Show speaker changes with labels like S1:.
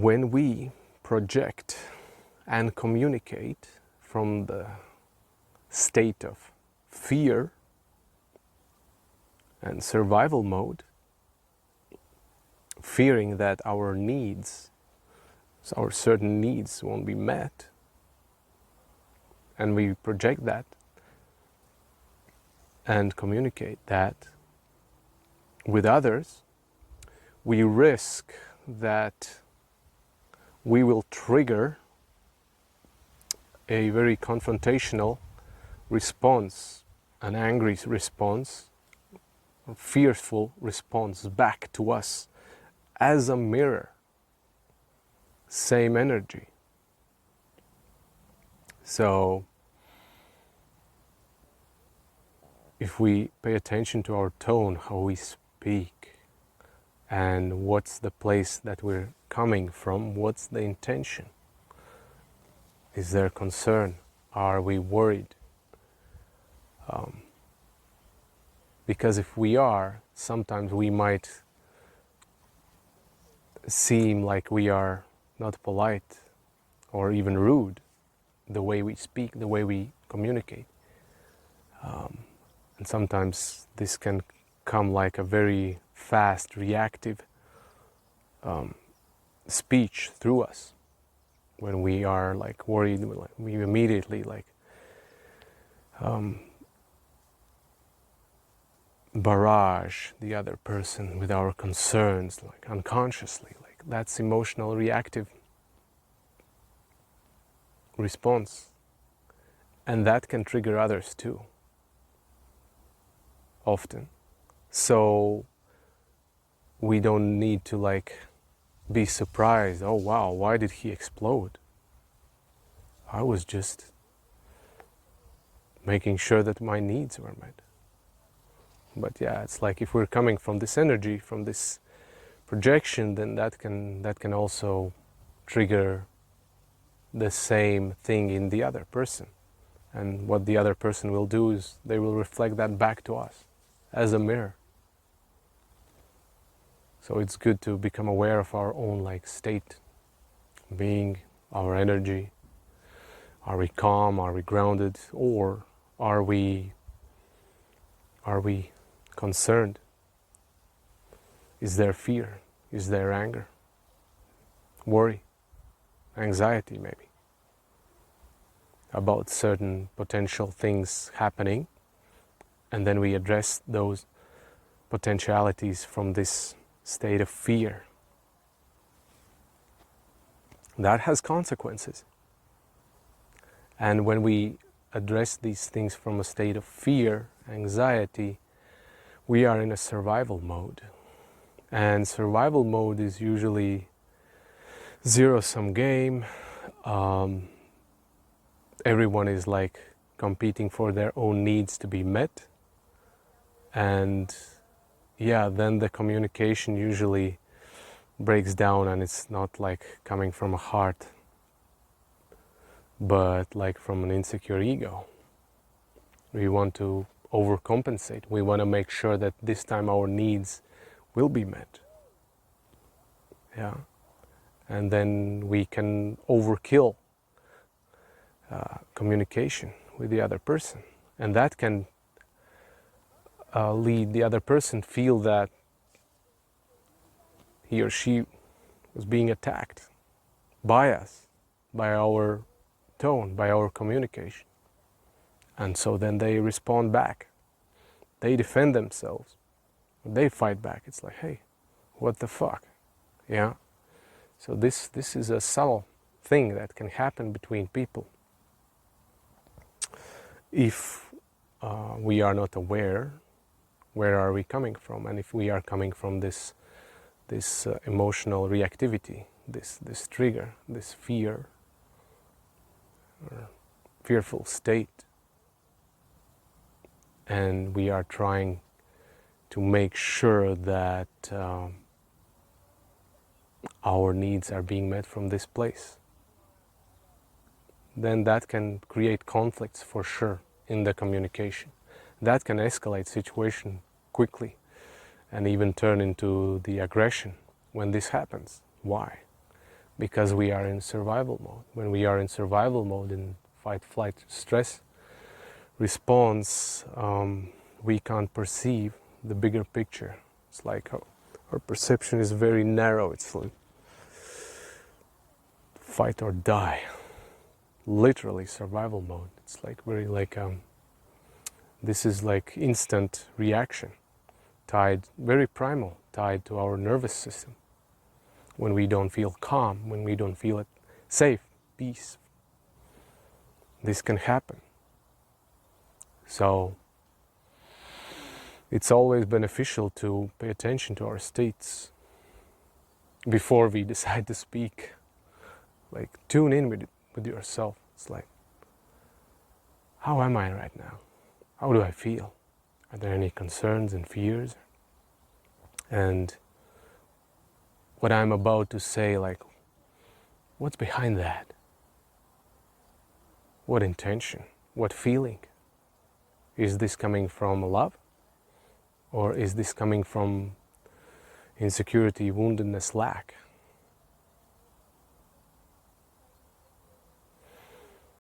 S1: When we project and communicate from the state of fear and survival mode, fearing that our needs, our certain needs won't be met, and we project that and communicate that with others, we risk that we will trigger a very confrontational response, an angry response, a fearful response back to us as a mirror, same energy. So if we pay attention to our tone, how we speak, and what's the place that we're coming from, what's the intention? Is there concern? Are we worried? Because if we are, sometimes we might seem like we are not polite or even rude, the way we speak, the way we communicate. And sometimes this can come like a very fast, reactive speech through us. When we are like worried, we immediately like barrage the other person with our concerns, like unconsciously. Like that's emotional reactive response. And that can trigger others too, often. So we don't need to like be surprised, oh wow, why did he explode? I was just making sure that my needs were met. But yeah, it's like if we're coming from this energy, from this projection, then that can also trigger the same thing in the other person. And what the other person will do is they will reflect that back to us as a mirror. So it's good to become aware of our own like state, being, our energy. Are we calm? Are we grounded? Or are we concerned? Is there fear? Is there anger? Worry? Anxiety maybe? About certain potential things happening, and then we address those potentialities from this state of fear. That has consequences. And when we address these things from a state of fear, anxiety, we are in a survival mode. And survival mode is usually zero-sum game. Everyone is like competing for their own needs to be met. And yeah, then the communication usually breaks down, and it's not like coming from a heart, but like from an insecure ego. We want to overcompensate. We want to make sure that this time our needs will be met. Yeah. And then we can overkill communication with the other person. And that can lead the other person feel that he or she was being attacked by us, by our tone, by our communication. And so then they respond back. They defend themselves. They fight back. It's like, hey, what the fuck? Yeah. So this is a subtle thing that can happen between people if we are not aware where are we coming from, and if we are coming from this emotional reactivity, this trigger, this fear or fearful state, and we are trying to make sure that our needs are being met from this place, then that can create conflicts for sure in the communication. That can escalate situation quickly and even turn into the aggression when this happens. Why? because we are in survival mode. When we are in survival mode, in fight, flight, stress response, we can't perceive the bigger picture. It's like our perception is very narrow. It's like fight or die, literally survival mode. It's like very like this is like instant reaction, tied, very primal, tied to our nervous system. When we don't feel calm, when we don't feel it safe, peace, this can happen. So it's always beneficial to pay attention to our states before we decide to speak. Like tune in with yourself. It's like, how am I right now? How do I feel? Are there any concerns and fears? And what I'm about to say, like, what's behind that? What intention? What feeling? Is this coming from love? Or is this coming from insecurity, woundedness, lack?